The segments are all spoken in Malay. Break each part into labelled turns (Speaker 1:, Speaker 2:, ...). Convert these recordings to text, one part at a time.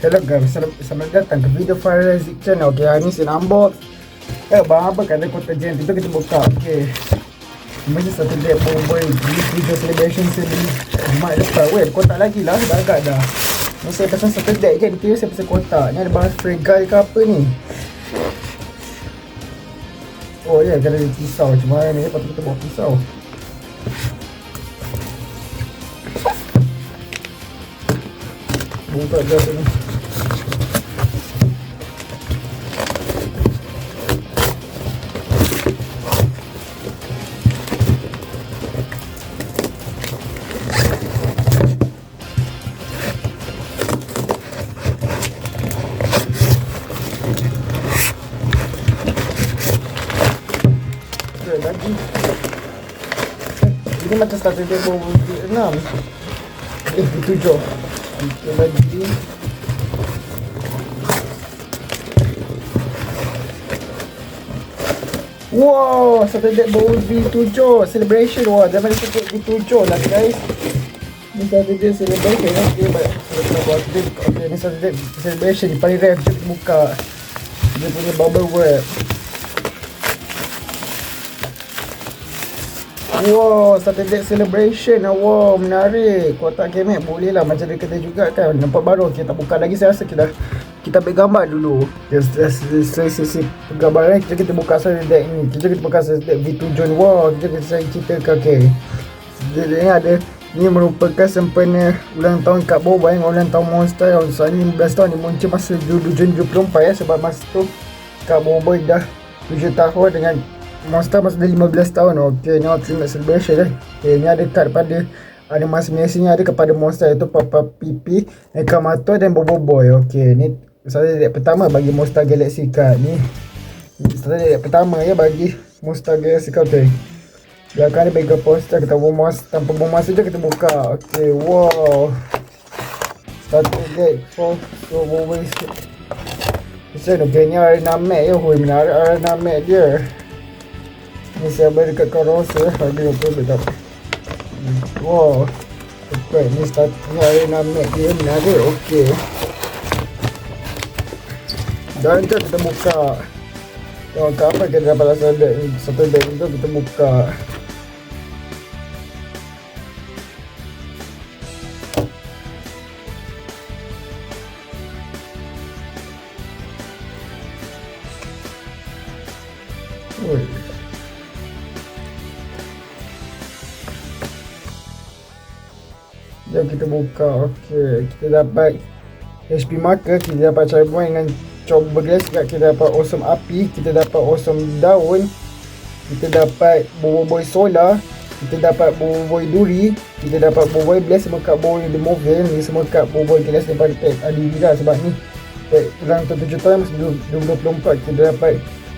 Speaker 1: Hello guys, selamat datang ke video Farezik channel. Okay, hari ni saya nak unbox bang apa kat ada kota jam tu kita buka. Okay, macam satu day boy video celebration saya beli Jumaat lepas. Weh, kotak lagi lah, dah agak dah. Ni saya pesan satu day je, dia saya pesan kotak. Ni ada bahan spray guy ke apa ni. Oh ya, yeah, ada pisau. Cuma ni patut kita bawa pisau. Buka gas ni. Lagi ini macam starter dia bawa 6 7 okay, lagi wow, starter deck bawa V7 celebration. Wah, jangan lupa V7 lah guys. Ni starter deck celebration. Okay, ni starter deck celebration. Di paling rare kita buka dia punya bubble wrap. Wow, starter deck celebration. Wow, menarik. Kotak kemek boleh lah macam dia kata juga kan. Nampak baru. Okay, tak buka lagi. Saya rasa kita ambil gambar dulu. Sesi gambaran kita buka starter deck ni. Kita buka starter deck V7. Wow, kita ceritakan. Okay, dia ada ni merupakan sempena ulang tahun Kak Boba yang ulang tahun Monster yang soalnya 15 tahun dia muncul masa 2024 ya. Sebab masa tu Kak Boba dah 7 tahun dengan Monster masa dia 15 tahun. Okay, ni Ultimate Celebration Okay, ni ada kad pada animasi biasanya ada kepada Monster iaitu Papa Pipi, Nekamato dan Bobo Boy. Okay, ni starter deck pertama bagi Monster Galaxy card ni. Starter deck pertama ya bagi Monster Galaxy card. Okay, belakang ni bagi poster kita bomas tanpa bomas saja kita buka. Okay, wow, starter deck for Bobo Boy. Okay, ni Arena Mat ya. Hui, menarik Arena Mat dia. Ni saya beli dekat Carousel harga RM20 dapat. Wow, okay, ni start ni Arena Mat dia menarik. Okay, dan jom kita buka. Tengok apa kita dapat satu deck itu kita buka. Jom kita buka. Okay, kita dapat HP marker, kita dapat Charboy dengan Chopper Glass, kita dapat Awesome Api, kita dapat Awesome Daun, kita dapat Bobo Boy Solar, kita dapat Bobo Boy Duri, kita dapat Bobo Boy Blast. Semua kad Bobo The Movie ni semua kad Bobo Boy Glass daripada pack Adivira. Sebab ni pack ulang tahun 7 tahun masa 2024. Kita dapat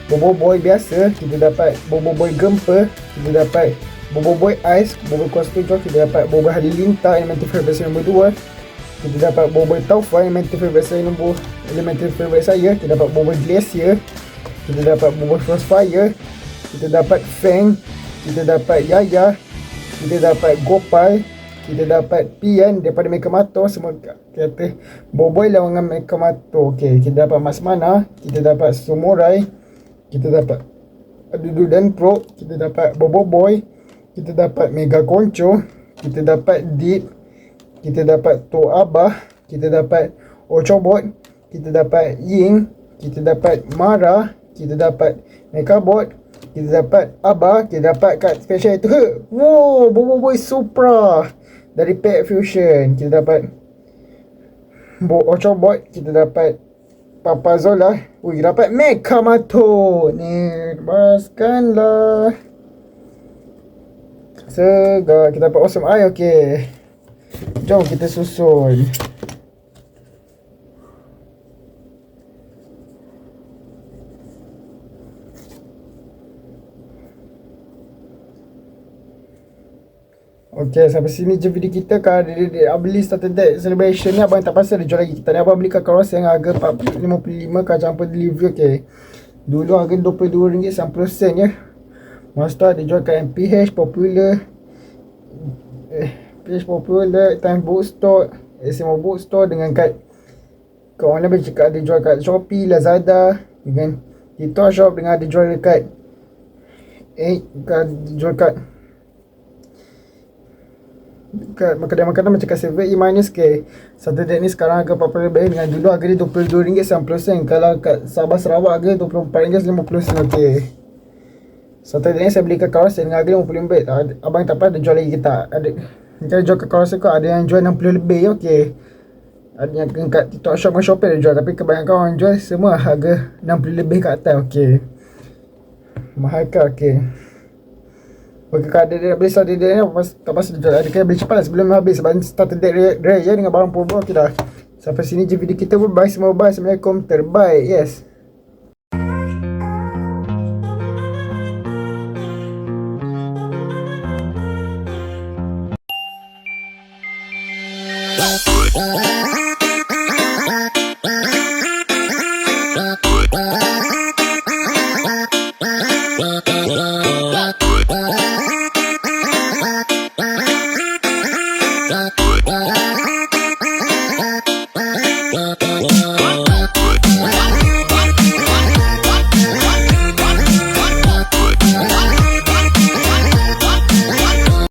Speaker 1: Bobo Boy biasa, kita dapat Bobo Boy Gempa, kita dapat Bobo Boy Ice, Bobo Boy Kuasa 7, kita dapat Bobo Boy Halilintar Elemental Favorite versi nombor 2, kita dapat Bobo Boy Taufa Elemental Favorite versi nombor Elemental Favorite saya, kita dapat Bobo Boy Glacier, kita dapat Bobo Boy Frostfire, kita dapat Fang, kita dapat Yaya, kita dapat Gopal, kita dapat Pian daripada Mekamato. Semua kata Bobo Boy lawan dengan Mekamato. Okay, kita dapat Mas Mana, kita dapat Samurai, kita dapat Adudu dan Pro, kita dapat Bobo Boy, kita dapat Mega Koncho, kita dapat Deep, kita dapat To Abah, kita dapat Ochobot, kita dapat Ying, kita dapat Mara, kita dapat Mekabot, kita dapat Abah, kita dapat kad special itu. Wow, Bobo Boy Supra dari Pack Fusion. Kita dapat Ochobot, kita dapat Papa Zola. Wih, dapat Mekamato. Ni, baskanlah. Segar, kita dapat Awesome Eye. Okay, jom kita susun. Okay, sampai sini je video kita. Kalau dia beli starter deck celebration ni, abang tak pasal dia jual lagi. Kita ni abang beli kat Carousel yang harga RM45 kalau campur delivery. Okay, dulu harga RM22 90 ya. Monster dia jual kat MPH Popular, PH Popular, Time Bookstore, SMO Bookstore dengan kad kat online boleh cakap ada jual kat Shopee, Lazada dengan TikTok Shop, dengan ada jual dekat jual kat kedai-makanan macam kat 7 minus ke satu dek ni sekarang harga RM40 dengan dulu harga dia RM22.90. Kalau kat Sabah Sarawak harga RM24.50. Okey, satu dek ni saya beli kat kawasan dengan harga RM50. Abang tak apa ada jual lagi ke tak? Ada, kalau jual kat kawasan kau ada yang jual RM60 lebih. Okey, ada yang kat TikTok Shop dengan Shopee ada jual, tapi kebanyakan orang jual semua harga RM60 lebih kat atas. Okey, mahal ke? Okey, okey, kalau ada dia beli satu dek ni tak pasal dia jual, ada kena beli cepat lah sebelum habis sebab starter dek raya dengan barang promo. Okey dah, sampai sini je video kita pun. Bye semua, bye, Assalamualaikum, terbaik. Yes.
Speaker 2: Oh,